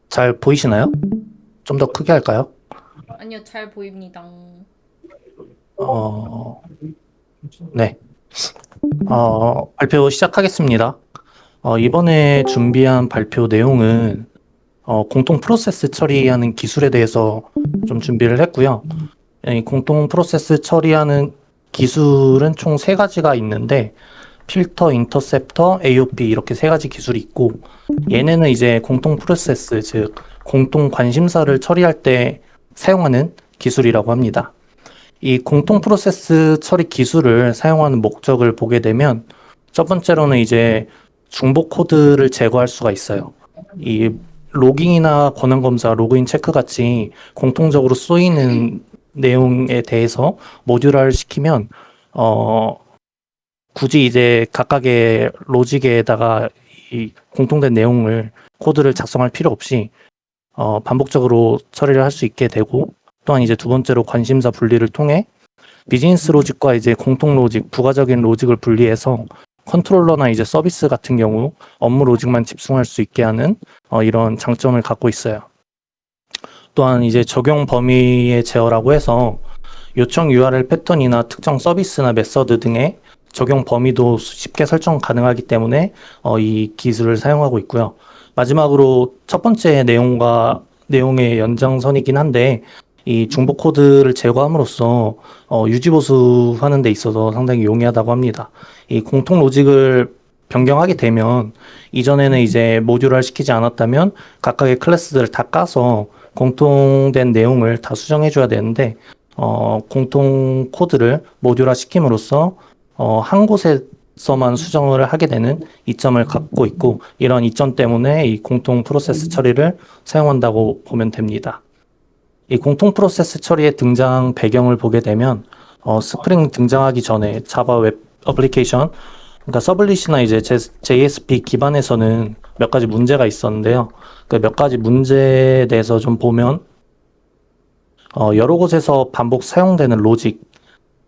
잘 보이시나요? 좀 더 크게 할까요? 아니요, 잘 보입니다. 어, 네. 발표 시작하겠습니다. 이번에 준비한 발표 내용은 공통 프로세스 처리하는 기술에 대해서 좀 준비를 했고요. 이 공통 프로세스 처리하는 기술은 총 세 가지가 있는데, 필터, 인터셉터, AOP 이렇게 세 가지 기술이 있고, 얘네는 이제 공통 프로세스, 즉 공통 관심사를 처리할 때 사용하는 기술이라고 합니다. 이 공통 프로세스 처리 기술을 사용하는 목적을 보게 되면 첫 번째로는 이제 중복 코드를 제거할 수가 있어요. 이 로깅이나 권한 검사, 로그인 체크 같이 공통적으로 쓰이는 내용에 대해서 모듈화를 시키면 어 굳이 이제 각각의 로직에다가 이 공통된 내용을 코드를 작성할 필요 없이 반복적으로 처리를 할 수 있게 되고, 또한 이제 두 번째로 관심사 분리를 통해 비즈니스 로직과 이제 공통 로직, 부가적인 로직을 분리해서 컨트롤러나 이제 서비스 같은 경우 업무 로직만 집중할 수 있게 하는 이런 장점을 갖고 있어요. 또한 이제 적용 범위의 제어라고 해서 요청 URL 패턴이나 특정 서비스나 메서드 등의 적용 범위도 쉽게 설정 가능하기 때문에 이 기술을 사용하고 있고요. 마지막으로 첫 번째 내용의 연장선이긴 한데, 이 중복 코드를 제거함으로써 유지 보수하는 데 있어서 상당히 용이하다고 합니다. 이 공통 로직을 변경하게 되면 이전에는 이제 모듈화 시키지 않았다면 각각의 클래스들을 다 까서 공통된 내용을 다 수정해 줘야 되는데, 공통 코드를 모듈화 시킴으로써 한 곳에서만 수정을 하게 되는 이점을 갖고 있고, 이런 이점 때문에 이 공통 프로세스 처리를 사용한다고 보면 됩니다. 이 공통 프로세스 처리의 등장 배경을 보게 되면 스프링 등장하기 전에 자바 웹 어플리케이션, 그러니까 서블릿이나 이제 JSP 기반에서는 몇 가지 문제가 있었는데요. 그 몇 가지 문제에 대해서 좀 보면 여러 곳에서 반복 사용되는 로직,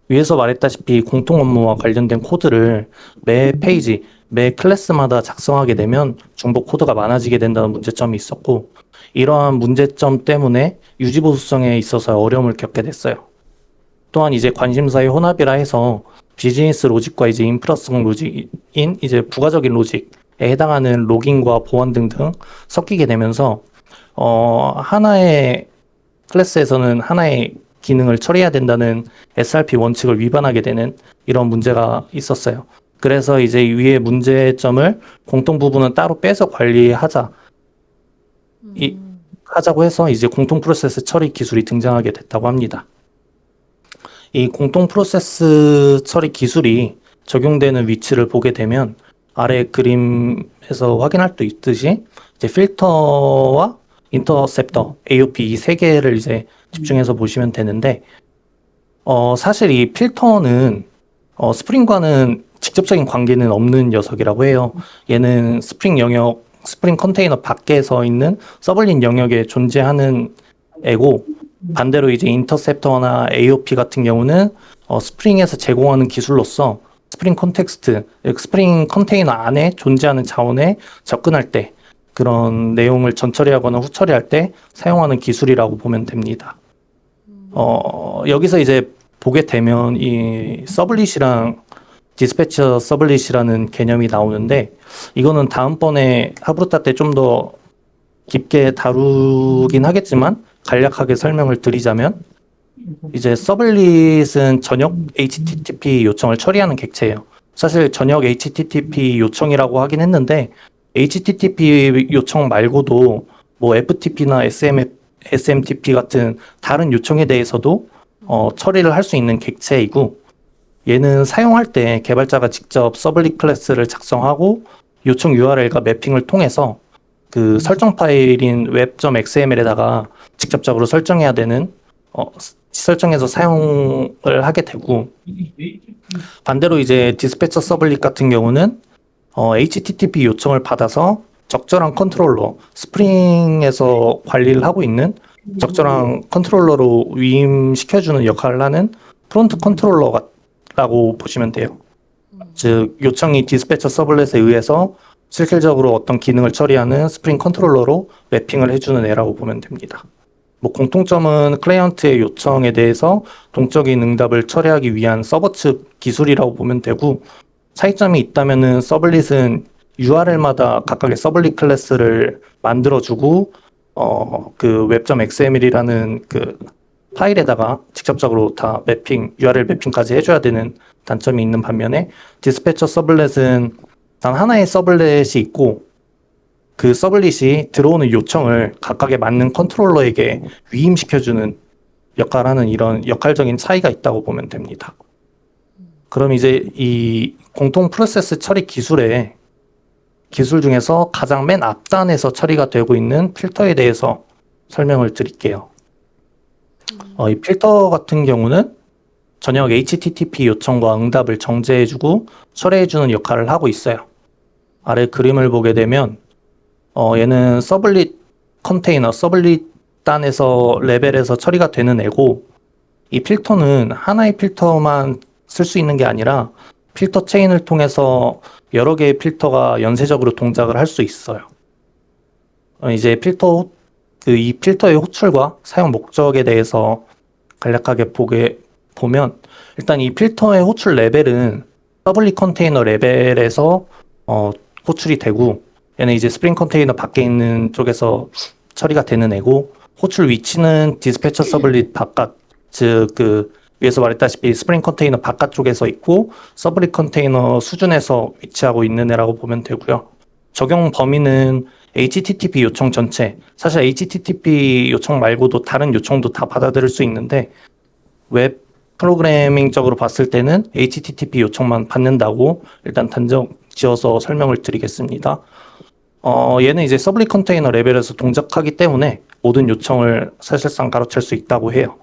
위에서 말했다시피 공통 업무와 관련된 코드를 매 페이지, 매 클래스마다 작성하게 되면 중복 코드가 많아지게 된다는 문제점이 있었고, 이러한 문제점 때문에 유지보수성에 있어서 어려움을 겪게 됐어요. 또한 이제 관심사의 혼합이라 해서 비즈니스 로직과 이제 인프라성 로직인 이제 부가적인 로직에 해당하는 로깅과 보안 등등 섞이게 되면서 하나의 클래스에서는 하나의 기능을 처리해야 된다는 SRP 원칙을 위반하게 되는 이런 문제가 있었어요. 그래서 이제 위의 문제점을 공통 부분은 따로 빼서 관리하자, 하자고 해서 이제 공통 프로세스 처리 기술이 등장하게 됐다고 합니다. 이 공통 프로세스 처리 기술이 적용되는 위치를 보게 되면 아래 그림에서 확인할 수 있듯이 이제 필터와 인터셉터, AOP 이 세 개를 이제 집중해서 보시면 되는데, 사실 이 필터는 스프링과는 직접적인 관계는 없는 녀석이라고 해요. 얘는 스프링 컨테이너 밖에서 있는 서블릿 영역에 존재하는 애고, 반대로 이제 인터셉터나 AOP 같은 경우는 스프링에서 제공하는 기술로서 스프링 컨텍스트, 스프링 컨테이너 안에 존재하는 자원에 접근할 때 그런 내용을 전처리하거나 후처리할 때 사용하는 기술이라고 보면 됩니다. 여기서 이제 보게 되면 이 서블릿이랑 디스패처 서블릿이라는 개념이 나오는데, 이거는 다음번에 하브루타 때 좀 더 깊게 다루긴 하겠지만 간략하게 설명을 드리자면, 이제 서블릿은 전역 HTTP 요청을 처리하는 객체예요. 사실 전역 HTTP 요청이라고 하긴 했는데 HTTP 요청 말고도 뭐 FTP나 SMTP 같은 다른 요청에 대해서도 처리를 할 수 있는 객체이고, 얘는 사용할 때 개발자가 직접 서블릿 클래스를 작성하고 요청 URL과 매핑을 통해서 그 설정 파일인 web.xml에다가 직접적으로 설정해야 되는 설정해서 사용을 하게 되고, 반대로 이제 디스패처 서블릿 같은 경우는 HTTP 요청을 받아서 적절한 컨트롤러, 스프링에서 관리를 하고 있는 적절한 컨트롤러로 위임시켜주는 역할을 하는 프론트 컨트롤러라고 보시면 돼요. 즉 요청이 디스패처 서블렛에 의해서 실질적으로 어떤 기능을 처리하는 스프링 컨트롤러로 매핑을 해주는 애라고 보면 됩니다. 뭐 공통점은 클라이언트의 요청에 대해서 동적인 응답을 처리하기 위한 서버 측 기술이라고 보면 되고, 차이점이 있다면은 서블릿은 URL마다 각각의 서블릿 클래스를 만들어주고 그 web.xml이라는 그 파일에다가 직접적으로 다 매핑, URL 매핑까지 해줘야 되는 단점이 있는 반면에, 디스패처 서블렛은 단 하나의 서블렛이 있고 그 서블릿이 들어오는 요청을 각각에 맞는 컨트롤러에게 위임시켜주는 역할을 하는 이런 역할적인 차이가 있다고 보면 됩니다. 그럼 이제 이 공통 프로세스 처리 기술 중에서 가장 맨 앞단에서 처리가 되고 있는 필터에 대해서 설명을 드릴게요. 이 필터 같은 경우는 전역 HTTP 요청과 응답을 정제해주고 처리해주는 역할을 하고 있어요. 아래 그림을 보게 되면 얘는 서블릿 컨테이너, 서블릿 단에서 레벨에서 처리가 되는 애고, 이 필터는 하나의 필터만 쓸 수 있는 게 아니라 필터 체인을 통해서 여러 개의 필터가 연쇄적으로 동작을 할 수 있어요. 이제 이 필터의 호출과 사용 목적에 대해서 간략하게 보면, 일단 이 필터의 호출 레벨은 서블릿 컨테이너 레벨에서 호출이 되고, 얘는 이제 스프링 컨테이너 밖에 있는 쪽에서 처리가 되는 애고, 호출 위치는 디스패처 서블릿 바깥, 즉 그 위에서 말했다시피 스프링 컨테이너 바깥쪽에서 있고 서블릿 컨테이너 수준에서 위치하고 있는 애라고 보면 되고요. 적용 범위는 HTTP 요청 전체, 사실 HTTP 요청 말고도 다른 요청도 다 받아들일 수 있는데, 웹 프로그래밍적으로 봤을 때는 HTTP 요청만 받는다고 일단 단정 지어서 설명을 드리겠습니다. 얘는 이제 서블릿 컨테이너 레벨에서 동작하기 때문에 모든 요청을 사실상 가로챌 수 있다고 해요.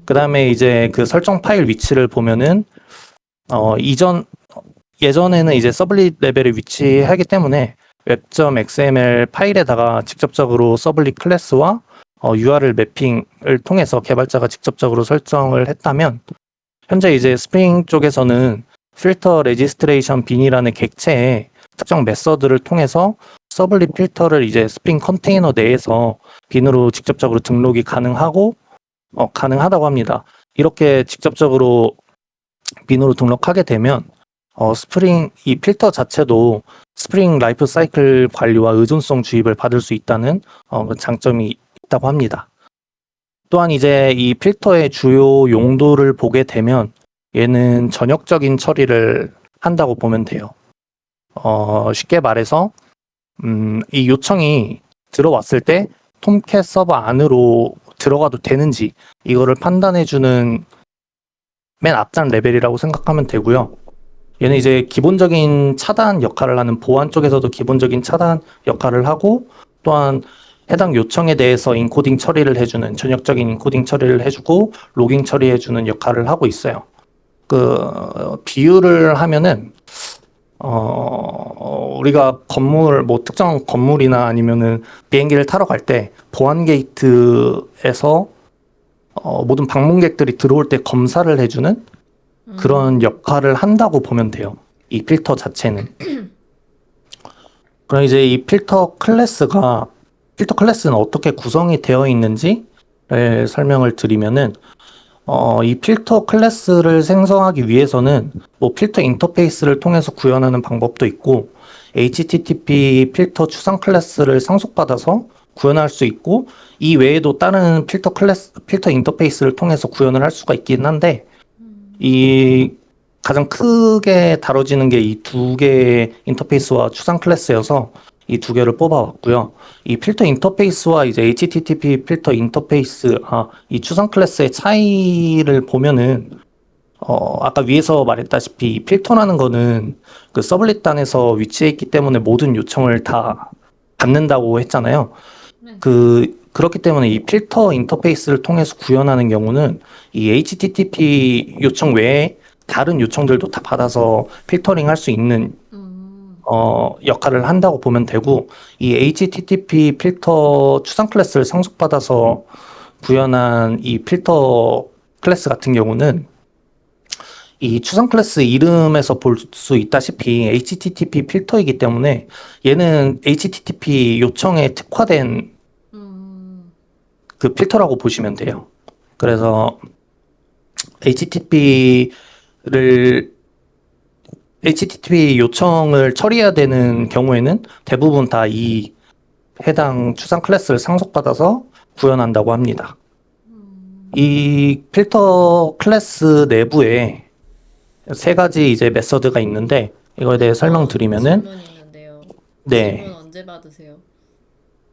그 다음에 이제 그 설정 파일 위치를 보면은, 예전에는 이제 서블릿 레벨에 위치하기 때문에 web.xml 파일에다가 직접적으로 서블릿 클래스와 URL 매핑을 통해서 개발자가 직접적으로 설정을 했다면, 현재 이제 스프링 쪽에서는 필터 레지스트레이션 빈이라는 객체에 특정 메서드를 통해서 서블릿 필터를 이제 스프링 컨테이너 내에서 빈으로 직접적으로 등록이 가능하다고 합니다. 이렇게 직접적으로 빈으로 등록하게 되면 이 필터 자체도 스프링 라이프 사이클 관리와 의존성 주입을 받을 수 있다는 그 장점이 있다고 합니다. 또한 이제 이 필터의 주요 용도를 보게 되면 얘는 전역적인 처리를 한다고 보면 돼요. 쉽게 말해서 이 요청이 들어왔을 때 톰캣 서버 안으로 들어가도 되는지 이거를 판단해주는 맨 앞단 레벨이라고 생각하면 되고요. 얘는 이제 기본적인 차단 역할을 하는, 보안 쪽에서도 기본적인 차단 역할을 하고, 또한 해당 요청에 대해서 인코딩 처리를 해주는, 전역적인 인코딩 처리를 해주고 로깅 처리해주는 역할을 하고 있어요. 비유를 하면은 우리가 특정 건물이나 아니면은 비행기를 타러 갈 때 보안 게이트에서 모든 방문객들이 들어올 때 검사를 해주는 그런 역할을 한다고 보면 돼요. 이 필터 자체는. 그럼 이제 이 필터 클래스는 어떻게 구성이 되어 있는지 설명을 드리면은, 이 필터 클래스를 생성하기 위해서는 뭐 필터 인터페이스를 통해서 구현하는 방법도 있고, HTTP 필터 추상 클래스를 상속받아서 구현할 수 있고, 이 외에도 다른 필터 인터페이스를 통해서 구현을 할 수가 있긴 한데, 이 가장 크게 다뤄지는 게 이 두 개의 인터페이스와 추상 클래스여서 이 두 개를 뽑아왔고요. 이 필터 인터페이스와 이제 HTTP 필터 인터페이스, 이 추상 클래스의 차이를 보면은, 아까 위에서 말했다시피 필터라는 거는 그 서블릿 단에서 위치해 있기 때문에 모든 요청을 다 받는다고 했잖아요. 네. 그렇기 때문에 이 필터 인터페이스를 통해서 구현하는 경우는 이 HTTP 요청 외에 다른 요청들도 다 받아서 필터링 할 수 있는 역할을 한다고 보면 되고, 이 HTTP 필터 추상 클래스를 상속받아서 구현한 이 필터 클래스 같은 경우는 이 추상 클래스 이름에서 볼 수 있다시피 HTTP 필터이기 때문에 얘는 HTTP 요청에 특화된 음, 그 필터라고 보시면 돼요. 그래서 HTTP를 HTTP 요청을 처리해야 되는 경우에는 대부분 다 이 해당 추상 클래스를 상속받아서 구현한다고 합니다. 이 필터 클래스 내부에 세 가지 이제 메서드가 있는데 이거에 대해 설명드리면은 질문 있는데요. 질문 네, 언제 받으세요?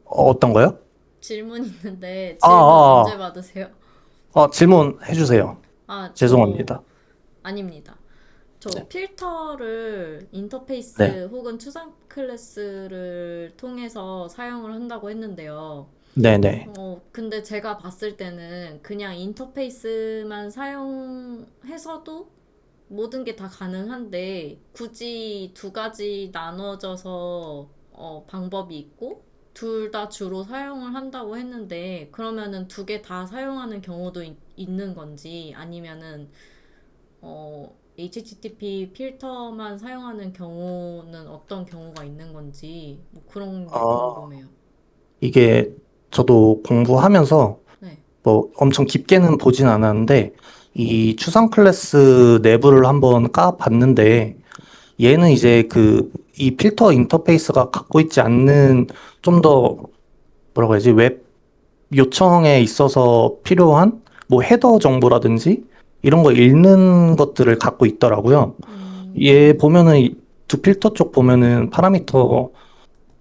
어떤 거요? 질문 있는데 아, 질문 언제 아, 받으세요? 질문해 주세요. 아, 죄송합니다. 아닙니다. 저 네, 필터를 네, 인터페이스 혹은 추상 클래스를 통해서 사용을 한다고 했는데요. 네, 네. 근데 제가 봤을 때는 그냥 인터페이스만 사용해서도 모든 게 다 가능한데 굳이 두 가지 나눠져서 방법이 있고 둘 다 주로 사용을 한다고 했는데 그러면은 두 개 다 사용하는 경우도 있는 건지 아니면은 HTTP 필터만 사용하는 경우는 어떤 경우가 있는 건지 뭐 그런 게 아, 궁금해요. 이게 저도 공부하면서 네. 뭐 엄청 깊게는 보진 않았는데 이 추상 클래스 내부를 한번 까봤는데 얘는 이제 이 필터 인터페이스가 갖고 있지 않는 좀 더 뭐라고 해야지 웹 요청에 있어서 필요한 뭐 헤더 정보라든지 이런 거 읽는 것들을 갖고 있더라고요. 얘 음, 보면은 두 필터 쪽 보면은 파라미터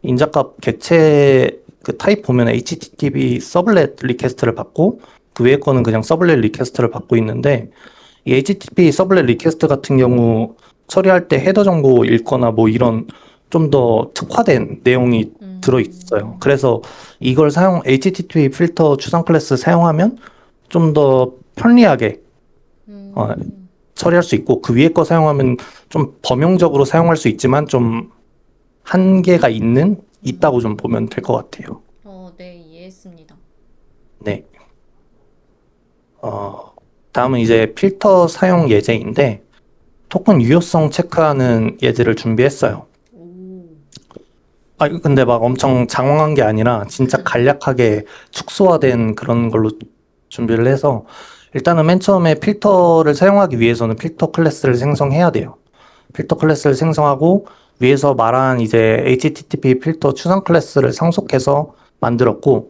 인자값 객체 그 타입 보면 HTTP 서블렛 리퀘스트를 받고 그 외의 거는 그냥 서블렛 리퀘스트를 받고 있는데 이 HTTP 서블렛 리퀘스트 같은 경우 처리할 때 헤더 정보 읽거나 뭐 이런 좀 더 특화된 내용이 들어 있어요. 음, 그래서 이걸 HTTP 필터 추상 클래스 사용하면 좀 더 편리하게 어, 음, 처리할 수 있고 그 위에 거 사용하면 좀 범용적으로 사용할 수 있지만 좀 한계가 있다고 좀 보면 될 것 같아요. 네, 이해했습니다. 네. 어, 다음은 이제 필터 사용 예제인데 토큰 유효성 체크하는 예제를 준비했어요. 오, 이거 근데 막 엄청 장황한 게 아니라 진짜 간략하게 축소화된 그런 걸로 준비를 해서 일단은 맨 처음에 필터를 사용하기 위해서는 필터 클래스를 생성해야 돼요. 필터 클래스를 생성하고 위에서 말한 이제 HTTP 필터 추상 클래스를 상속해서 만들었고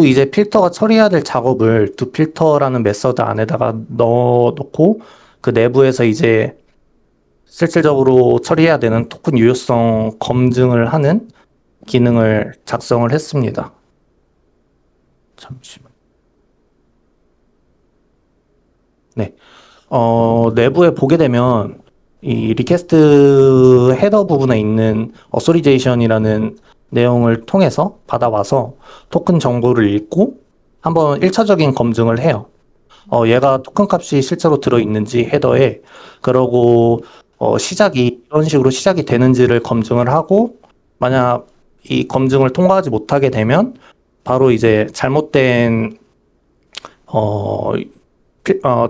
이제 필터가 처리해야 될 작업을 두 필터라는 메서드 안에다가 넣어 놓고 그 내부에서 이제 실질적으로 처리해야 되는 토큰 유효성 검증을 하는 기능을 작성을 했습니다. 잠시만. 네. 내부에 보게 되면 이 리퀘스트 헤더 부분에 있는 어소리제이션이라는 내용을 통해서 받아와서 토큰 정보를 읽고 한번 1차적인 검증을 해요. 얘가 토큰 값이 실제로 들어있는지 헤더에 그러고 시작이 이런 식으로 시작이 되는지를 검증을 하고 만약 이 검증을 통과하지 못하게 되면 바로 이제 잘못된 어,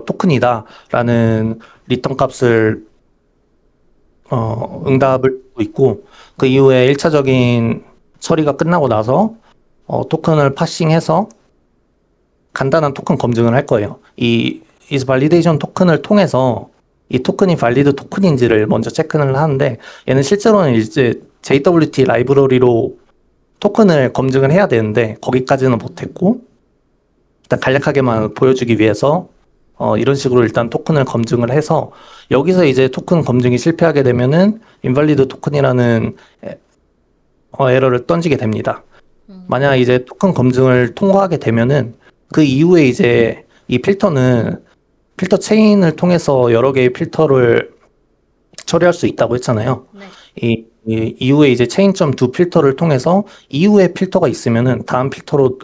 토큰이다라는 리턴 값을 응답을 주고 있고 그 이후에 1차적인 처리가 끝나고 나서 토큰을 파싱해서 간단한 토큰 검증을 할 거예요. 이 is validation 토큰을 통해서 이 토큰이 발리드 토큰인지를 먼저 체크를 하는데 얘는 실제로는 이제 JWT 라이브러리로 토큰을 검증을 해야 되는데 거기까지는 못했고 일단 간략하게만 보여주기 위해서 이런 식으로 일단 토큰을 검증을 해서 여기서 이제 토큰 검증이 실패하게 되면은 invalid 토큰이라는 에러를 던지게 됩니다. 만약 이제 토큰 검증을 통과하게 되면은 그 이후에 이제 이 필터는 필터 체인을 통해서 여러 개의 필터를 처리할 수 있다고 했잖아요. 네. 이 이후에 이제 체인점 두 필터를 통해서 이후에 필터가 있으면은 다음 필터로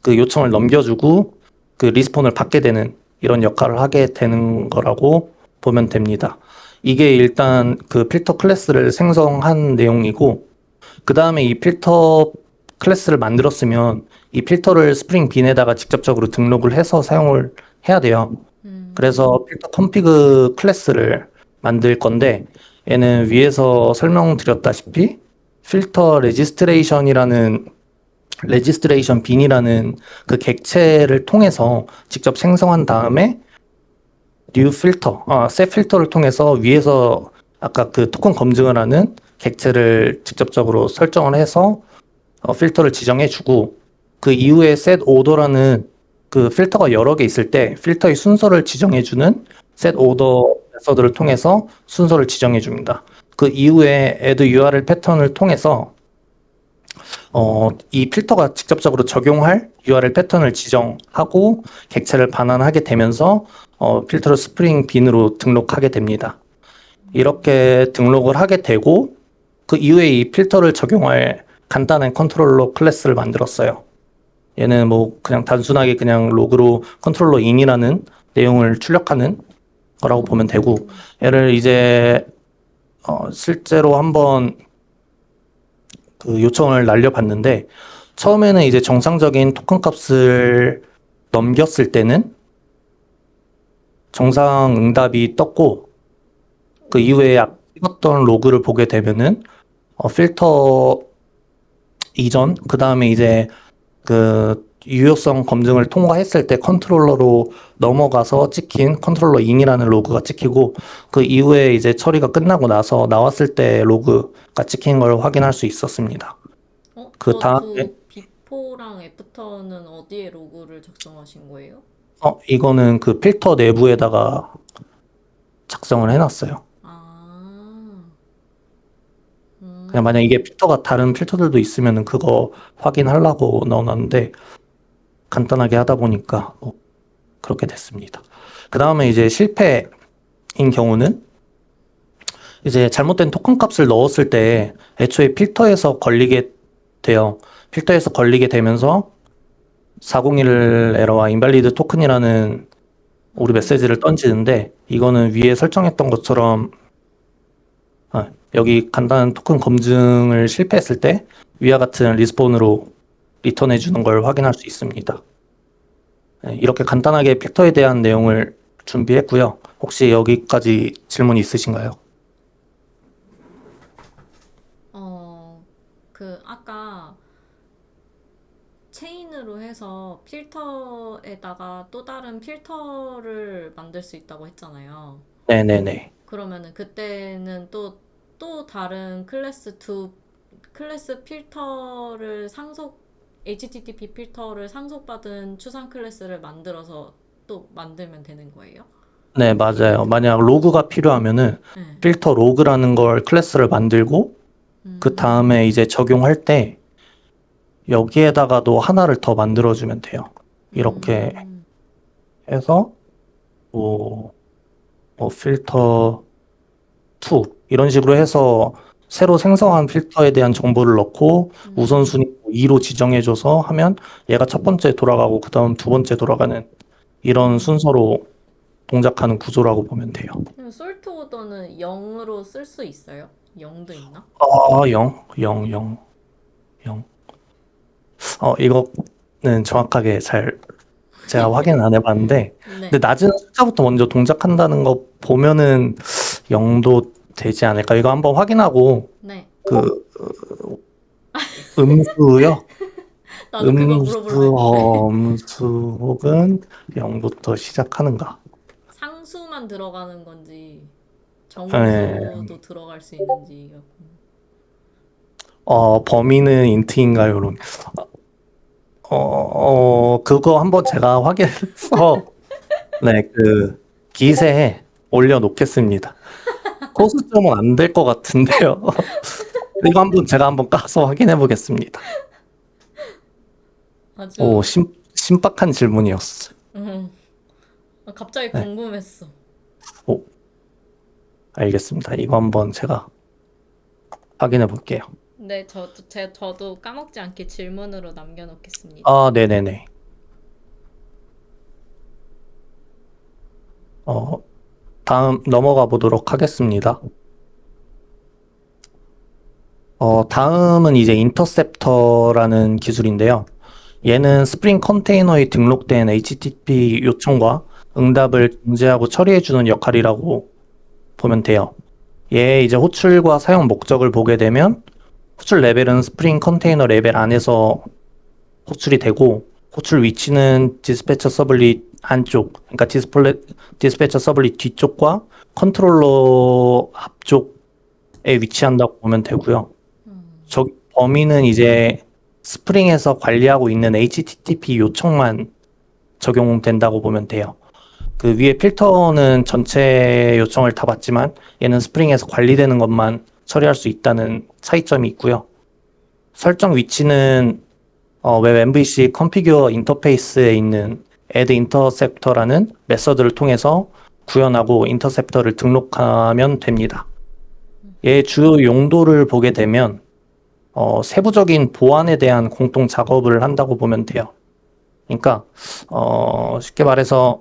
그 요청을 넘겨주고 그 리스폰을 받게 되는 이런 역할을 하게 되는 거라고 보면 됩니다. 이게 일단 그 필터 클래스를 생성한 내용이고 그 다음에 이 필터 클래스를 만들었으면 이 필터를 스프링 빈에다가 직접적으로 등록을 해서 사용을 해야 돼요. 그래서 필터 컴피그 클래스를 만들 건데 얘는 위에서 설명드렸다시피 필터 레지스트레이션 빈이라는 그 객체를 통해서 직접 생성한 다음에 셋 필터를 통해서 위에서 아까 그 토큰 검증을 하는 객체를 직접적으로 설정을 해서 필터를 지정해주고 그 이후에 셋 오더라는 그 필터가 여러 개 있을 때 필터의 순서를 지정해주는 셋 오더 메서드를 통해서 순서를 지정해줍니다. 그 이후에 add URL 패턴을 통해서 이 필터가 직접적으로 적용할 URL 패턴을 지정하고 객체를 반환하게 되면서 필터를 스프링 빈으로 등록하게 됩니다. 이렇게 등록을 하게 되고 그 이후에 이 필터를 적용할 간단한 컨트롤러 클래스를 만들었어요. 얘는 뭐 그냥 단순하게 그냥 로그로 컨트롤러 in이라는 내용을 출력하는 거라고 보면 되고 얘를 이제 실제로 한번 그 요청을 날려봤는데 처음에는 이제 정상적인 토큰 값을 넘겼을 때는 정상 응답이 떴고 그 이후에 찍었던 로그를 보게 되면은 필터 이전 그 다음에 이제 그 유효성 검증을 통과했을 때 컨트롤러로 넘어가서 찍힌 컨트롤러 인이라는 로그가 찍히고 그 이후에 이제 처리가 끝나고 나서 나왔을 때 로그가 찍힌 걸 확인할 수 있었습니다. 그 다음에 저 비포랑 애프터는 어디에 로그를 작성하신 거예요? 이거는 그 필터 내부에다가 작성을 해놨어요. 아, 그냥 만약 이게 음, 필터가 다른 필터들도 있으면은 그거 확인하려고 넣어놨는데 간단하게 하다 보니까 그렇게 됐습니다. 그 다음에 이제 실패인 경우는 이제 잘못된 토큰 값을 넣었을 때 애초에 필터에서 걸리게 돼요. 필터에서 걸리게 되면서 401 에러와 인발리드 토큰이라는 오류 메시지를 던지는데 이거는 위에 설정했던 것처럼 여기 간단한 토큰 검증을 실패했을 때 위와 같은 리스폰으로 리턴해 주는 걸 확인할 수 있습니다. 네, 이렇게 간단하게 필터에 대한 내용을 준비했고요. 혹시 여기까지 질문 있으신가요? 아까 체인으로 해서 필터에다가 또 다른 필터를 만들 수 있다고 했잖아요. 네네네. 그러면은 그때는 또 다른 클래스 필터를 HTTP 필터를 상속받은 추상 클래스를 만들어서 또 만들면 되는 거예요? 네, 맞아요. 만약 로그가 필요하면은 네. 필터 로그라는 걸 클래스를 만들고 그 다음에 이제 적용할 때 여기에다가도 하나를 더 만들어주면 돼요. 이렇게 음, 해서 뭐, 필터 2 이런 식으로 해서 새로 생성한 필터에 대한 정보를 넣고 우선순위 2로 지정해줘서 하면 얘가 첫 번째 돌아가고 그 다음 두 번째 돌아가는 이런 순서로 동작하는 구조라고 보면 돼요. 그럼 솔트 오더는 0으로 쓸 수 있어요? 0도 있나? 0, 0, 0, 0. 이거는 정확하게 제가 확인은 안 해봤는데, 네. 근데 낮은 숫자부터 먼저 동작한다는 거 보면은 0도 되지 않을까? 이거 한번 확인하고, 네. 그, 음수요? 나도 그거 물어보려 했는데. 음수 혹은 0부터 시작하는가? 상수만 들어가는 건지, 예, 정수도 들어갈 수 있는지. 범위는 인트인가요? 그거 한번 제가 확인해서, 네, 그, 기세에 올려놓겠습니다. 소수점은 안 될 것 같은데요. 이거 제가 한번 까서 확인해 보겠습니다. 아주, 신박한 질문이었어요. 음, 갑자기 네, 궁금했어. 오, 알겠습니다. 이거 한번 제가 확인해 볼게요. 네, 저도 까먹지 않게 질문으로 남겨놓겠습니다. 아, 네네네. 어, 다음 넘어가 보도록 하겠습니다. 다음은 이제 인터셉터라는 기술인데요. 얘는 스프링 컨테이너에 등록된 HTTP 요청과 응답을 중재하고 처리해주는 역할이라고 보면 돼요. 얘 이제 호출과 사용 목적을 보게 되면 호출 레벨은 스프링 컨테이너 레벨 안에서 호출이 되고 호출 위치는 디스패처 서블릿 안쪽, 그러니까 디스패처 서블릿 뒤쪽과 컨트롤러 앞쪽에 위치한다고 보면 되고요. 저 범위는 이제 스프링에서 관리하고 있는 HTTP 요청만 적용된다고 보면 돼요. 그 위에 필터는 전체 요청을 다 받지만 얘는 스프링에서 관리되는 것만 처리할 수 있다는 차이점이 있고요. 설정 위치는 웹 MVC 컨피규어 인터페이스에 있는 add interceptor라는 메서드를 통해서 구현하고 인터셉터를 등록하면 됩니다. 얘 주요 용도를 보게 되면 세부적인 보안에 대한 공동 작업을 한다고 보면 돼요. 그러니까 쉽게 말해서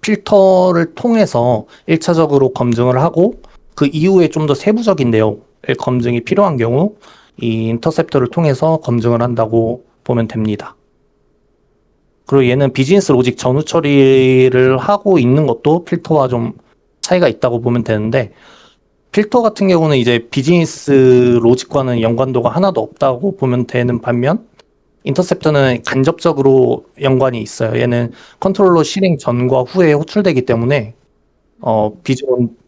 필터를 통해서 1차적으로 검증을 하고 그 이후에 좀 더 세부적인 내용의 검증이 필요한 경우 이 인터셉터를 통해서 검증을 한다고 보면 됩니다. 그리고 얘는 비즈니스 로직 전후 처리를 하고 있는 것도 필터와 좀 차이가 있다고 보면 되는데 필터 같은 경우는 이제 비즈니스 로직과는 연관도가 하나도 없다고 보면 되는 반면 인터셉터는 간접적으로 연관이 있어요. 얘는 컨트롤러 실행 전과 후에 호출되기 때문에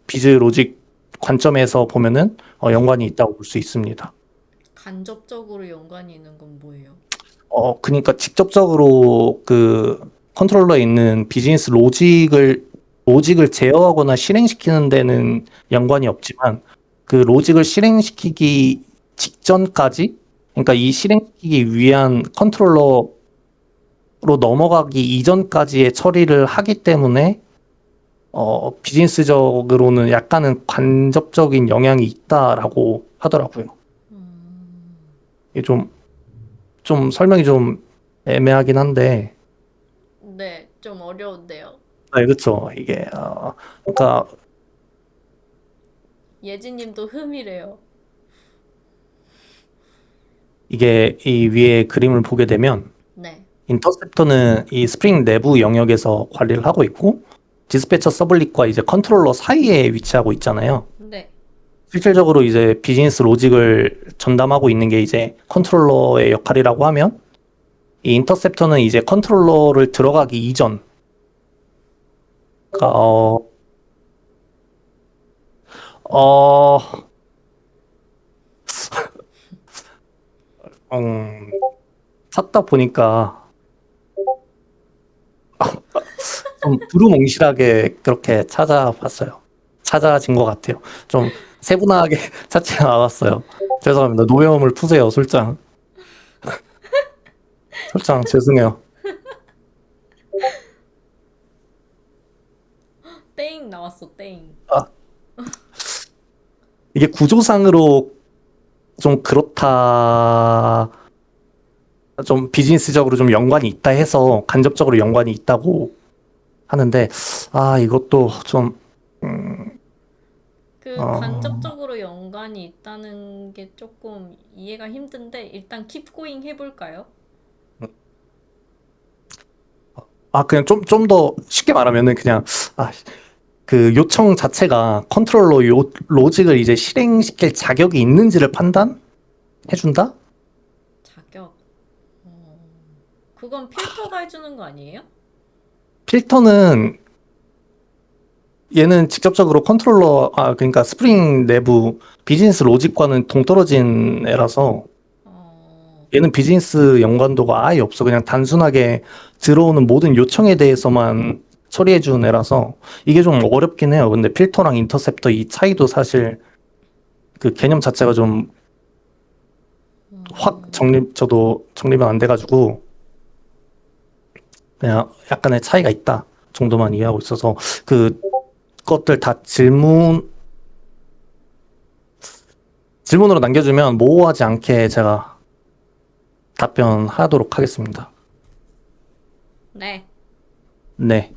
비즈 로직 관점에서 보면은 연관이 있다고 볼 수 있습니다. 간접적으로 연관이 있는 건 뭐예요? 그러니까 직접적으로 그 컨트롤러에 있는 비즈니스 로직을 제어하거나 실행시키는 데는 연관이 없지만 그 로직을 실행시키기 직전까지 그러니까 이 실행시키기 위한 컨트롤러로 넘어가기 이전까지의 처리를 하기 때문에 비즈니스적으로는 약간은 간접적인 영향이 있다라고 하더라고요. 이게 좀 설명이 좀 애매하긴 한데, 네, 좀 어려운데요. 네, 그쵸. 이게, 그러니까 예진님도 흠이래요. 이게 이 위에 그림을 보게 되면, 네, 인터셉터는 이 스프링 내부 영역에서 관리를 하고 있고, 디스패처 서블릿과 이제 컨트롤러 사이에 위치하고 있잖아요. 네. 실질적으로 이제 비즈니스 로직을 전담하고 있는 게 이제 컨트롤러의 역할이라고 하면, 이 인터셉터는 이제 컨트롤러를 들어가기 이전, 그러니까 어, 음, 찾다 보니까 좀 두루뭉실하게 그렇게 찾아봤어요. 찾아진 것 같아요. 좀 세분화하게 찾지 않았어요. 죄송합니다. 노여움을 푸세요, 솔장. 솔장, 죄송해요. 땡 나왔어, 땡. 아, 이게 구조상으로 좀 그렇다, 좀 비즈니스적으로 좀 연관이 있다 해서 간접적으로 연관이 있다고 하는데, 이것도 좀, 음, 그 어, 간접적으로 연관이 있다는 게 조금 이해가 힘든데 일단 킵고잉 해볼까요? 그냥 좀 더 쉽게 말하면은 그냥, 아, 그 요청 자체가 컨트롤러 로직을 이제 실행시킬 자격이 있는지를 판단해준다? 자격. 어, 그건 필터가 해주는 거 아니에요? 필터는 얘는 직접적으로 그러니까 스프링 내부 비즈니스 로직과는 동떨어진 애라서 어, 얘는 비즈니스 연관도가 아예 없어. 그냥 단순하게 들어오는 모든 요청에 대해서만 처리해주는 애라서 이게 좀 어렵긴 해요. 근데 필터랑 인터셉터 이 차이도 사실 그 개념 자체가 좀 저도 정립이 안 돼가지고 그냥 약간의 차이가 있다 정도만 이해하고 있어서 그 것들 다 질문으로 남겨주면 모호하지 않게 제가 답변하도록 하겠습니다. 네. 네.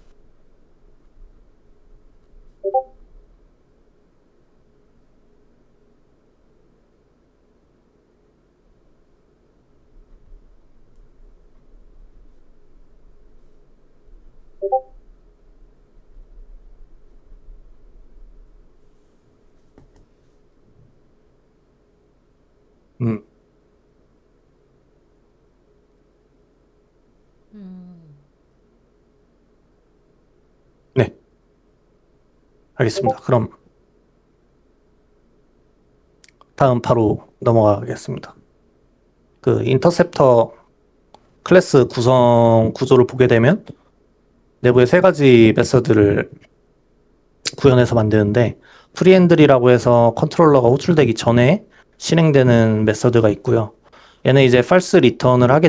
알겠습니다. 그럼 다음 바로 넘어가겠습니다. 그 인터셉터 클래스 구성 구조를 보게 되면 내부에 세 가지 메서드를 구현해서 만드는데 프리핸들이라고 해서 컨트롤러가 호출되기 전에 실행되는 메서드가 있고요. 얘는 이제 false로 리턴을 하게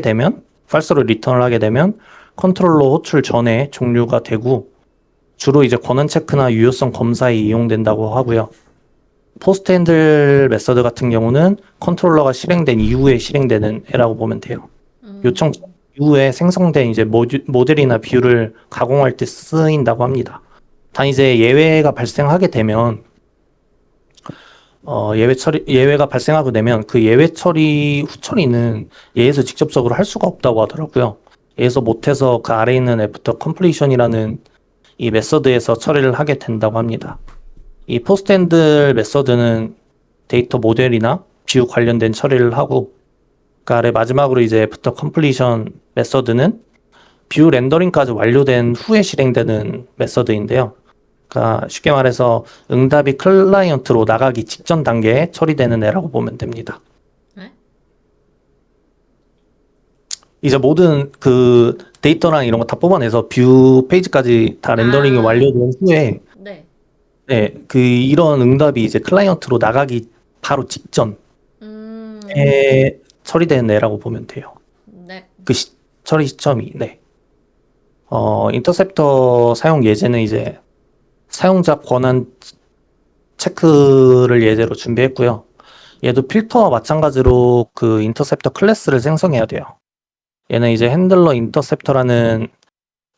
되면 컨트롤러 호출 전에 종류가 되고 주로 이제 권한 체크나 유효성 검사에 이용된다고 하고요. 포스트 핸들 메서드 같은 경우는 컨트롤러가 실행된 이후에 실행되는 애라고 보면 돼요. 요청 음, 이후에 생성된 이제 모델이나 뷰를 가공할 때 쓰인다고 합니다. 단 이제 예외가 발생하게 되면 예외가 발생하게 되면 그 예외 처리 후 처리는 얘에서 직접적으로 할 수가 없다고 하더라고요. 얘에서 못해서 그 아래에 있는 애프터 컴플리션이라는 이 메서드에서 처리를 하게 된다고 합니다. 이 포스트 핸들 메서드는 데이터 모델이나 뷰 관련된 처리를 하고 그 아래 마지막으로 이제 애프터 컴플리션 메서드는 뷰 렌더링까지 완료된 후에 실행되는 메서드인데요. 그러니까 쉽게 말해서 응답이 클라이언트로 나가기 직전 단계에 처리되는 애라고 보면 됩니다. 네? 이제 모든 그 데이터랑 이런 거 다 뽑아내서 뷰 페이지까지 다 렌더링이 아, 완료된 후에 네. 네, 그 이런 응답이 이제 클라이언트로 나가기 바로 직전에 음, 처리되는 애라고 보면 돼요. 네. 그 처리 시점이 네. 인터셉터 사용 예제는 이제 사용자 권한 체크를 예제로 준비했고요. 얘도 필터와 마찬가지로 그 인터셉터 클래스를 생성해야 돼요. 얘는 이제 핸들러 인터셉터라는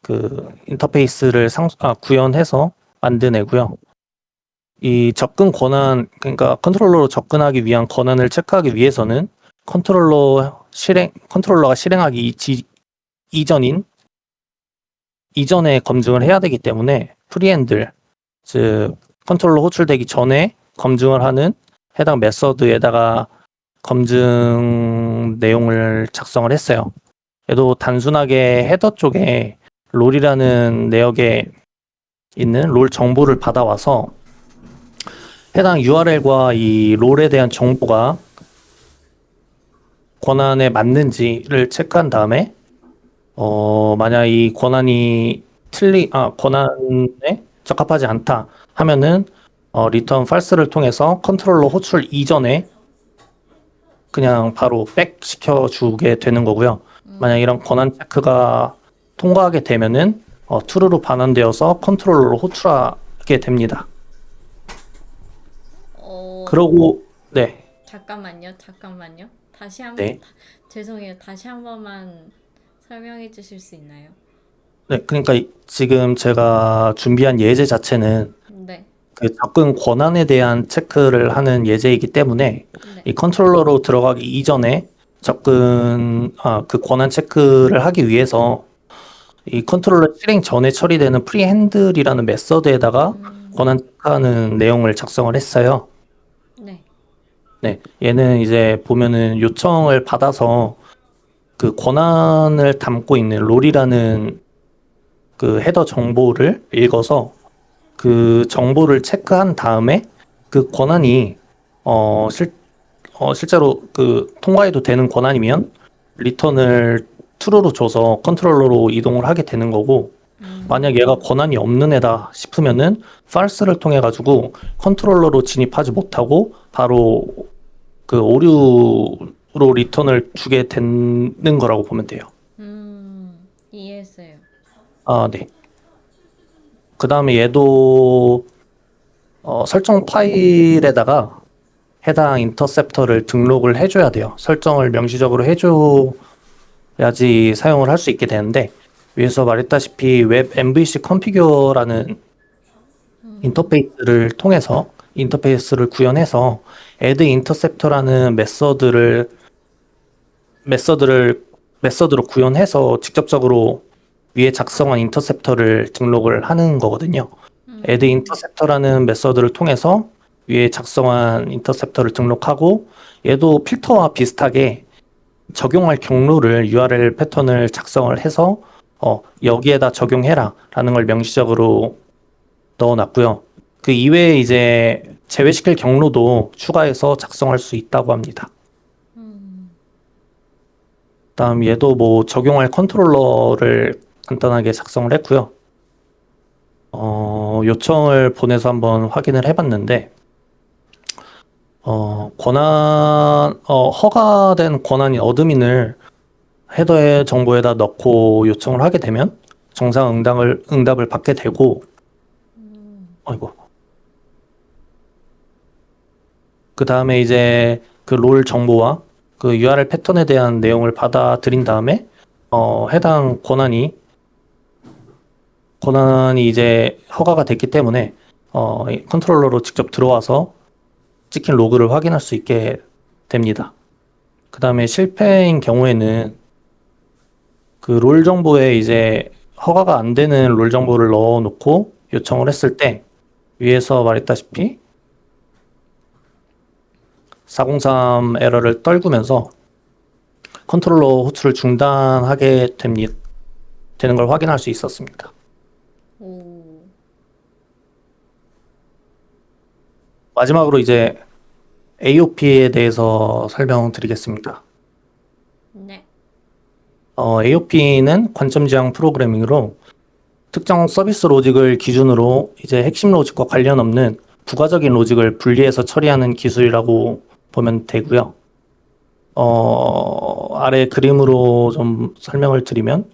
그 인터페이스를 구현해서 만든 애고요. 이 접근 권한, 그러니까 컨트롤러로 접근하기 위한 권한을 체크하기 위해서는 컨트롤러가 실행하기 이전인 이전에 검증을 해야 되기 때문에 프리핸들, 즉 컨트롤러 호출되기 전에 검증을 하는 해당 메서드에다가 검증 내용을 작성을 했어요. 얘도 단순하게 헤더 쪽에 롤이라는 내역에 있는 롤 정보를 받아와서 해당 URL과 이 롤에 대한 정보가 권한에 맞는지를 체크한 다음에 만약 이 권한에 적합하지 않다 하면은 return false를 통해서 컨트롤러 호출 이전에 그냥 바로 백 시켜주게 되는 거고요. 만약 이런 권한 체크가 통과하게 되면은 true로 반환되어서 컨트롤러로 호출하게 됩니다. 어, 그러고 네, 잠깐만요, 잠깐만요. 네, 죄송해요. 다시 한 번만 설명해 주실 수 있나요? 네. 그러니까 지금 제가 준비한 예제 자체는 네, 그 접근 권한에 대한 체크를 하는 예제이기 때문에 네. 이 컨트롤러로 들어가기 이전에 그 권한 체크를 하기 위해서 이 컨트롤러 실행 전에 처리되는 프리핸들이라는 메서드에다가 음, 권한 체크하는 내용을 작성을 했어요. 네. 네, 얘는 이제 보면은 요청을 받아서 그 권한을 담고 있는 롤이라는 그 헤더 정보를 읽어서 그 정보를 체크한 다음에 그 권한이 어, 실, 실제로 그 통과해도 되는 권한이면 리턴을 true로 줘서 컨트롤러로 이동을 하게 되는 거고 만약 얘가 음, 권한이 없는 애다 싶으면은 false를 통해 가지고 컨트롤러로 진입하지 못하고 바로 그 오류로 리턴을 주게 되는 거라고 보면 돼요. 이해했어요. 아, 네. 그 다음에 얘도 설정 파일에다가 해당 인터셉터를 등록을 해줘야 돼요. 설정을 명시적으로 해줘야지 사용을 할 수 있게 되는데 위에서 말했다시피 웹 MVC 컨피규어라는 인터페이스를 구현해서 add interceptor라는 메서드를 메서드로 구현해서 직접적으로 위에 작성한 인터셉터를 등록을 하는 거거든요. add 음, interceptor라는 메서드를 통해서 위에 작성한 인터셉터를 등록하고 얘도 필터와 비슷하게 적용할 경로를 URL 패턴을 작성을 해서 여기에다 적용해라 라는 걸 명시적으로 넣어놨고요. 그 이외에 이제 제외시킬 경로도 추가해서 작성할 수 있다고 합니다. 다음 얘도 뭐 적용할 컨트롤러를 간단하게 작성을 했고요. 요청을 보내서 한번 확인을 해봤는데, 허가된 권한인 어드민을 헤더의 정보에다 넣고 요청을 하게 되면 정상 응답을 받게 되고, 아이고. 그 다음에 이제 그 롤 정보와 그 URL 패턴에 대한 내용을 받아들인 다음에, 해당 권한이 이제 허가가 됐기 때문에, 이 컨트롤러로 직접 들어와서 찍힌 로그를 확인할 수 있게 됩니다. 그 다음에 실패인 경우에는 그 롤 정보에 이제 허가가 안 되는 롤 정보를 넣어놓고 요청을 했을 때 위에서 말했다시피 403 에러를 떨구면서 컨트롤러 호출을 중단하게 되는 걸 확인할 수 있었습니다. 오. 마지막으로 이제 AOP에 대해서 설명드리겠습니다. 네. AOP는 관점 지향 프로그래밍으로 특정 서비스 로직을 기준으로 이제 핵심 로직과 관련 없는 부가적인 로직을 분리해서 처리하는 기술이라고 보면 되고요. 아래 그림으로 좀 설명을 드리면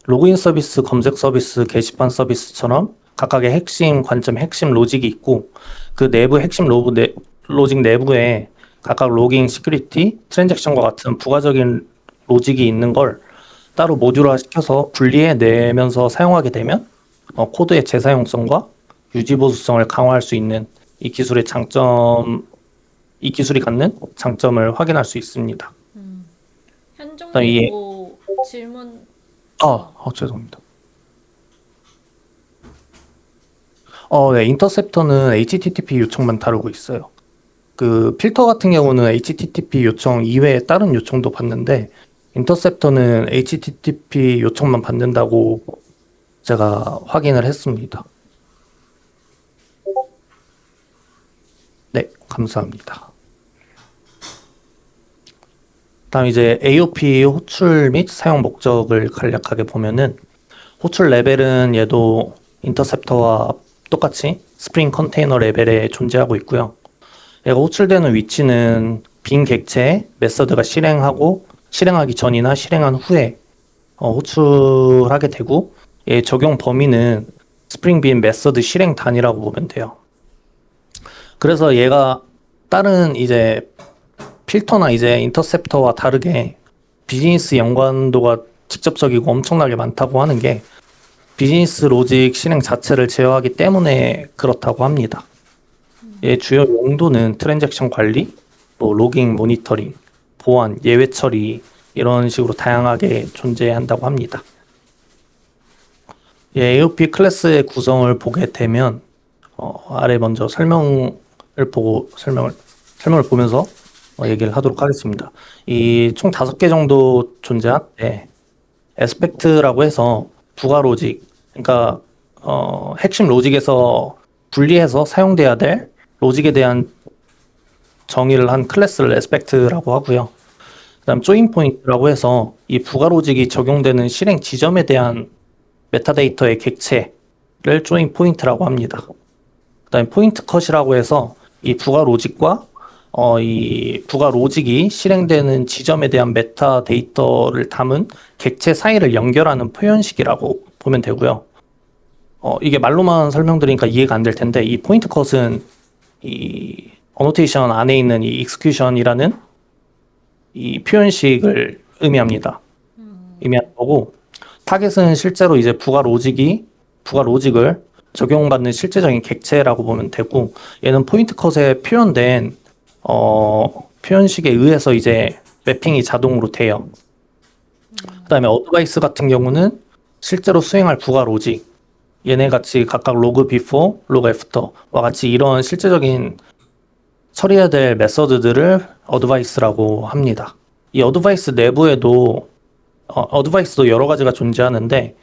로그인 서비스, 검색 서비스, 게시판 서비스처럼 각각의 핵심 관점, 핵심 로직이 있고 그 내부 핵심 로직 내부에 각각 로깅, 시큐리티, 트랜잭션과 같은 부가적인 로직이 있는 걸 따로 모듈화 시켜서 분리해 내면서 사용하게 되면 코드의 재사용성과 유지 보수성을 강화할 수 있는 이 기술이 갖는 장점을 확인할 수 있습니다. 현종님 이 뭐 질문 죄송합니다. 네, 인터셉터는 HTTP 요청만 다루고 있어요. 그 필터 같은 경우는 HTTP 요청 이외에 다른 요청도 받는데 인터셉터는 HTTP 요청만 받는다고 제가 확인을 했습니다. 네, 감사합니다. 다음 이제 AOP 호출 및 사용 목적을 간략하게 보면은 호출 레벨은 얘도 인터셉터와 똑같이 스프링 컨테이너 레벨에 존재하고 있고요. 얘가 호출되는 위치는 빈 객체에 메서드가 실행하기 전이나 실행한 후에 호출하게 되고 얘 적용 범위는 스프링 빈 메서드 실행 단위라고 보면 돼요. 그래서 얘가 다른 이제 필터나 이제 인터셉터와 다르게 비즈니스 연관도가 직접적이고 엄청나게 많다고 하는 게 비즈니스 로직 실행 자체를 제어하기 때문에 그렇다고 합니다. 얘 주요 용도는 트랜잭션 관리, 뭐 로깅, 모니터링, 보안, 예외 처리 이런 식으로 다양하게 존재한다고 합니다. AOP 클래스의 구성을 보게 되면 아래 먼저 설명을 보면서 얘기를 하도록 하겠습니다. 이 총 5개 정도 존재하는데 에스펙트라고 해서 부가 로직, 그러니까 핵심 로직에서 분리해서 사용돼야 될 로직에 대한 정의를 한 클래스를 에스펙트라고 하고요. 그다음 조인 포인트라고 해서 이 부가 로직이 적용되는 실행 지점에 대한 메타데이터의 객체를 조인 포인트라고 합니다. 그다음에 포인트 컷이라고 해서 이 부가 로직과 이 부가 로직이 실행되는 지점에 대한 메타데이터를 담은 객체 사이를 연결하는 표현식이라고 보면 되고요. 이게 말로만 설명드리니까 이해가 안 될 텐데 이 포인트 컷은 이 어노테이션 안에 있는 이 익스큐션이라는 이 표현식을 의미합니다. 의미하는 거고 타겟은 실제로 이제 부가 로직을 적용받는 실제적인 객체라고 보면 되고 얘는 포인트 컷에 표현된 표현식에 의해서 이제 매핑이 자동으로 돼요. 그다음에 어드바이스 같은 경우는 실제로 수행할 부가 로직 얘네 같이 각각 로그 비포, 로그 애프터와 같이 이런 실제적인 처리해야 될 메서드들을 어드바이스라고 합니다. 이 어드바이스 내부에도 어드바이스도 여러 가지가 존재하는데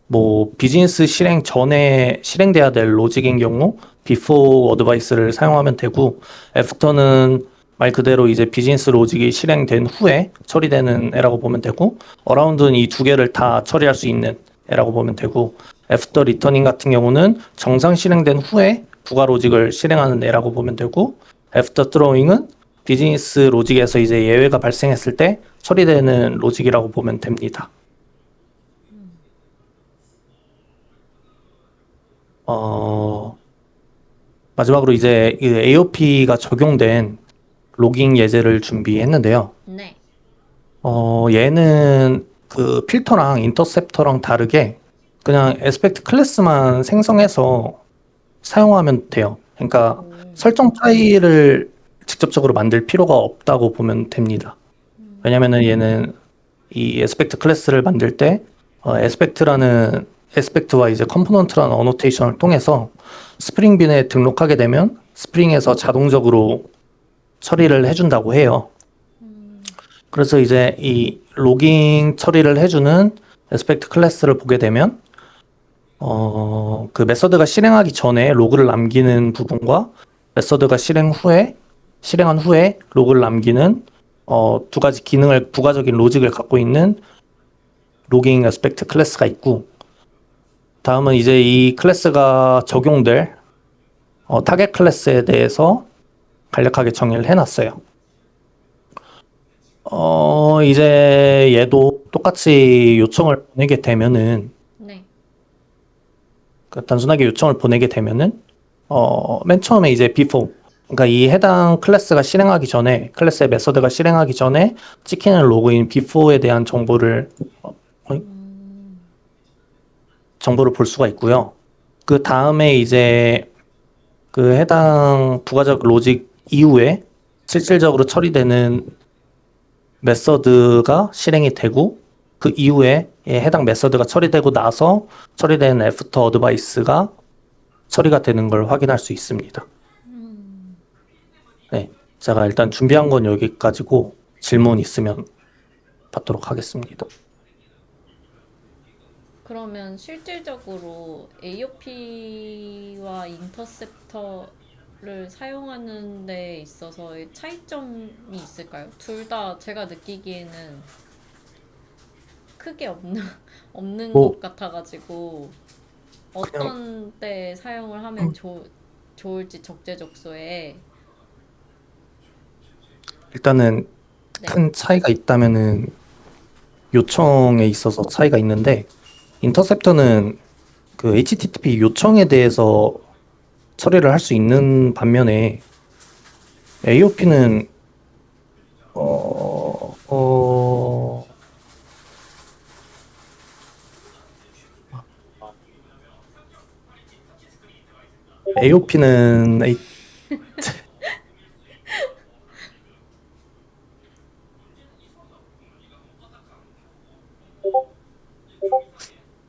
뭐 비즈니스 실행 전에 실행돼야 될 로직인 경우 before advice를 사용하면 되고 after는 말 그대로 이제 비즈니스 로직이 실행된 후에 처리되는 애라고 보면 되고 around는 이 두 개를 다 처리할 수 있는 애라고 보면 되고 after returning 같은 경우는 정상 실행된 후에 부가 로직을 실행하는 애라고 보면 되고 after throwing은 비즈니스 로직에서 이제 예외가 발생했을 때 처리되는 로직이라고 보면 됩니다. 어, 마지막으로 이제 이 AOP가 적용된 로깅 예제를 준비했는데요. 네. 얘는 그 필터랑 인터셉터랑 다르게 그냥 에스펙트 클래스만 생성해서 사용하면 돼요. 그러니까 오. 설정 파일을 직접적으로 만들 필요가 없다고 보면 됩니다. 왜냐면은 얘는 이 에스펙트 클래스를 만들 때 에스펙트라는 에스펙트와 이제 컴포넌트라는 어노테이션을 통해서 스프링 빈에 등록하게 되면 스프링에서 자동적으로 처리를 해준다고 해요. 그래서 이제 이 로깅 처리를 해주는 에스펙트 클래스를 보게 되면 그 메서드가 실행하기 전에 로그를 남기는 부분과 메서드가 실행한 후에 로그를 남기는 두 가지 기능을 부가적인 로직을 갖고 있는 로깅 에스펙트 클래스가 있고 다음은 이제 이 클래스가 적용될 타겟 클래스에 대해서 간략하게 정의를 해놨어요. 이제 얘도 똑같이 요청을 보내게 되면은 네. 그 단순하게 요청을 보내게 되면은 맨 처음에 이제 before 그러니까 이 해당 클래스가 실행하기 전에 클래스의 메서드가 실행하기 전에 찍히는 로그인 before에 대한 정보를 볼 수가 있고요. 그 다음에 이제 그 해당 부가적 로직 이후에 실질적으로 처리되는 메서드가 실행이 되고 그 이후에 해당 메서드가 처리되고 나서 처리된 애프터 어드바이스가 처리가 되는 걸 확인할 수 있습니다. 네, 제가 일단 준비한 건 여기까지고 질문 있으면 받도록 하겠습니다. 그러면 실질적으로 AOP와 인터셉터를 사용하는 데 있어서의 차이점이 있을까요? 둘 다 제가 느끼기에는 크게 없는, 없는 뭐 것 같아가지고 그냥 어떤 때 사용을 하면 좋을지 적재적소에. 일단은 네. 큰 차이가 있다면은 요청에 있어서 차이가 있는데 인터셉터는 그 HTTP 요청에 대해서 처리를 할 수 있는 반면에 AOP는 어, 어, AOP는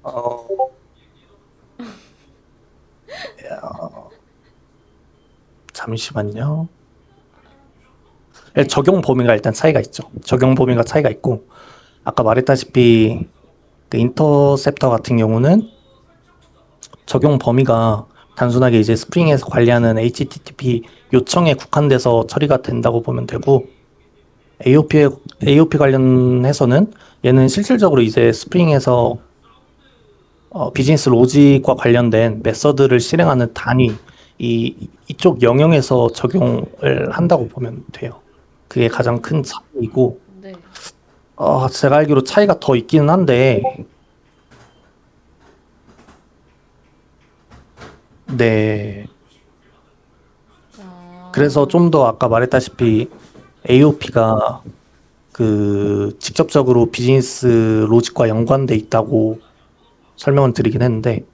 어, 잠시만요. 네. 적용 범위가 일단 차이가 있죠. 적용 범위가 차이가 있고 아까 말했다시피 그 인터셉터 같은 경우는 적용 범위가 단순하게 이제 스프링에서 관리하는 HTTP 요청에 국한돼서 처리가 된다고 보면 되고 AOP 관련해서는 얘는 실질적으로 이제 스프링에서 비즈니스 로직과 관련된 메서드를 실행하는 단위 이쪽 영역에서 적용을 한다고 보면 돼요. 그게 가장 큰 차이이고 네. 제가 알기로 차이가 더 있기는 한데 네. 그래서 아, 좀 더 아까 말했다시피 AOP가 그 직접적으로 비즈니스 로직과 연관돼 있다고 설명을 드리긴 했는데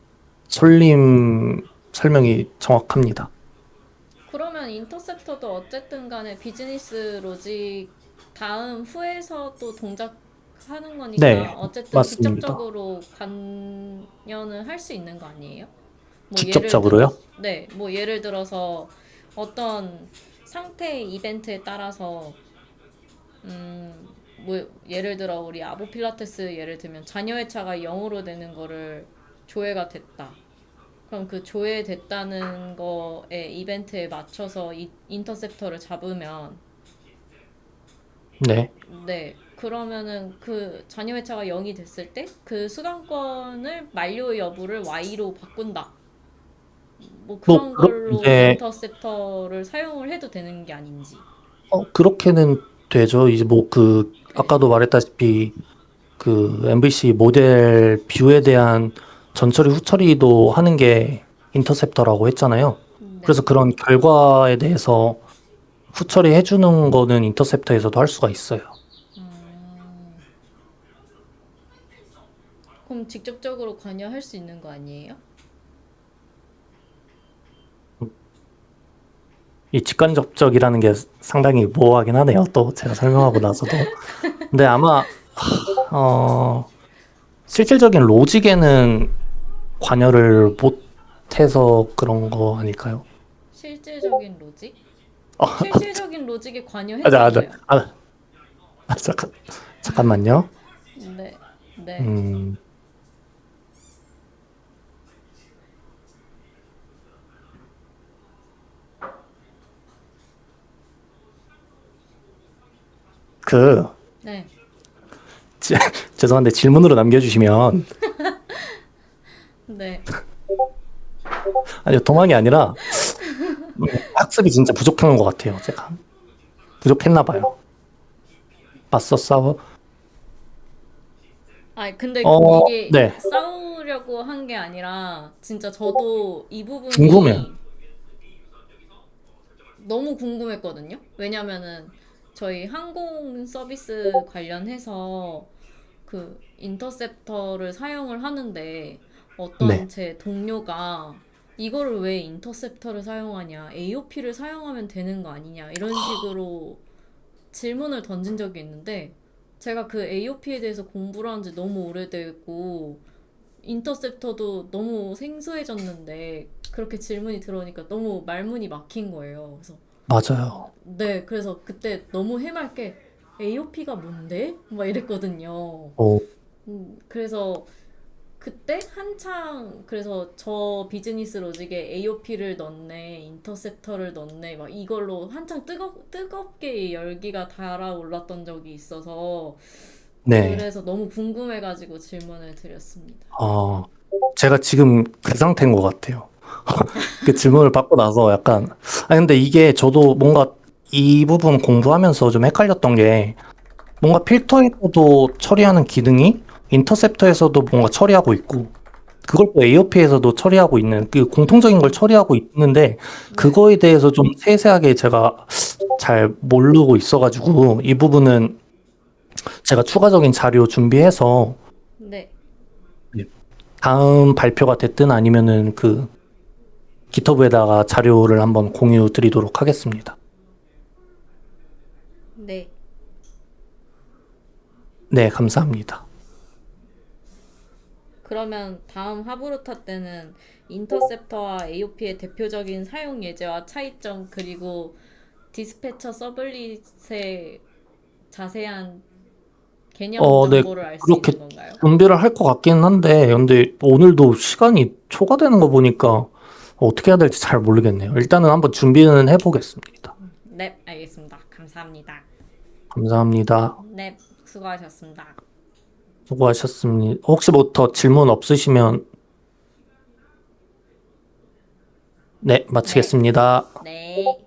솔님 설명이 정확합니다. 그러면 인터셉터도 어쨌든 간에 비즈니스 로직 다음 후에서 또 동작하는 거니까 네, 어쨌든 맞습니다. 직접적으로 관여는 할 수 있는 거 아니에요? 뭐 예를 들어서, 직접적으로요? 네, 뭐 예를 들어서 어떤 상태 이벤트에 따라서 뭐 예를 들어 우리 아부 필라테스 예를 들면 자녀 회차가 0으로 되는 거를 조회가 됐다. 그럼 그 조회됐다는 거에 이벤트에 맞춰서 인터셉터를 잡으면 네. 네. 그러면은 그 잔여 회차가 0이 됐을 때 그 수강권을 만료 여부를 Y로 바꾼다. 뭐 뭐, 그런 걸로 이제, 인터셉터를 사용을 해도 되는 게 아닌지. 그렇게는 되죠. 이제 뭐 네. 아까도 말했다시피 MVC 모델 뷰에 대한 전처리 후처리도 하는 게 인터셉터라고 했잖아요. 네. 그래서 그런 결과에 대해서 후처리 해주는 거는 인터셉터에서도 할 수가 있어요. 음, 그럼 직접적으로 관여할 수 있는 거 아니에요? 이 직간접적이라는 게 상당히 모호하긴 하네요. 또 제가 설명하고 나서도. 근데 아마, 어, 실질적인 로직에는 관여를 못해서 그런 거 아닐까요? 실질적인 로직? 어, 실질적인 로직에 관여했잖아요. 아, 잠깐만요. 네. 네. 음, 그, 네. 지- 죄송한데 질문으로 남겨주시면, 네. 아니요, 도망이 아니라, 학습이 진짜 부족한 것 같아요, 제가. 부족했나 봐요. 맞서 싸워? 아, 근데 이게 네. 싸우려고 한 게 아니라 진짜 저도 이 궁금해요. 부분이 너무 궁금했거든요. 왜냐면은 저희 항공 서비스 관련해서 그 인터셉터를 사용을 하는데 어떤 네. 제 동료가 이거를 왜 인터셉터를 사용하냐, AOP를 사용하면 되는 거 아니냐, 이런 식으로 질문을 던진 적이 있는데 제가 그 AOP에 대해서 공부를 한 지 너무 오래되고 인터셉터도 너무 생소해졌는데 그렇게 질문이 들어오니까 너무 말문이 막힌 거예요. 그래서 맞아요. 네, 그래서 그때 너무 해맑게 AOP가 뭔데? 막 이랬거든요. 어, 그래서 그때 한창 그래서 저 비즈니스 로직에 AOP를 넣네, 인터셉터를 넣네, 막 이걸로 한창 뜨겁게 열기가 달아올랐던 적이 있어서 네. 그래서 너무 궁금해가지고 질문을 드렸습니다. 어, 제가 지금 그 상태인 것 같아요. 그 질문을 받고 나서 약간, 근데 이게 저도 뭔가 이 부분 공부하면서 좀 헷갈렸던 게, 뭔가 필터에서도 처리하는 기능이 인터셉터에서도 뭔가 처리하고 있고, 그걸 또 AOP에서도 처리하고 있는, 그 공통적인 걸 음, 처리하고 있는데, 네, 그거에 대해서 좀 세세하게 제가 잘 모르고 있어가지고, 이 부분은 제가 추가적인 자료 준비해서, 네, 다음 발표가 됐든 아니면은 기터브에다가 자료를 한번 공유 드리도록 하겠습니다. 네. 네, 감사합니다. 그러면 다음 하부르타 때는 인터셉터와 AOP의 대표적인 사용 예제와 차이점 그리고 디스패처 서블릿의 자세한 개념 네, 정보를 알 수 그렇게 있는 건가요? 준비를 할 것 같긴 한데, 근데 오늘도 시간이 초과되는 거 보니까 어떻게 해야 될지 잘 모르겠네요. 일단은 한번 준비는 해보겠습니다. 네, 알겠습니다. 감사합니다. 감사합니다. 네, 수고하셨습니다. 수고하셨습니다. 혹시 뭐 더 질문 없으시면, 네, 네, 마치겠습니다. 네.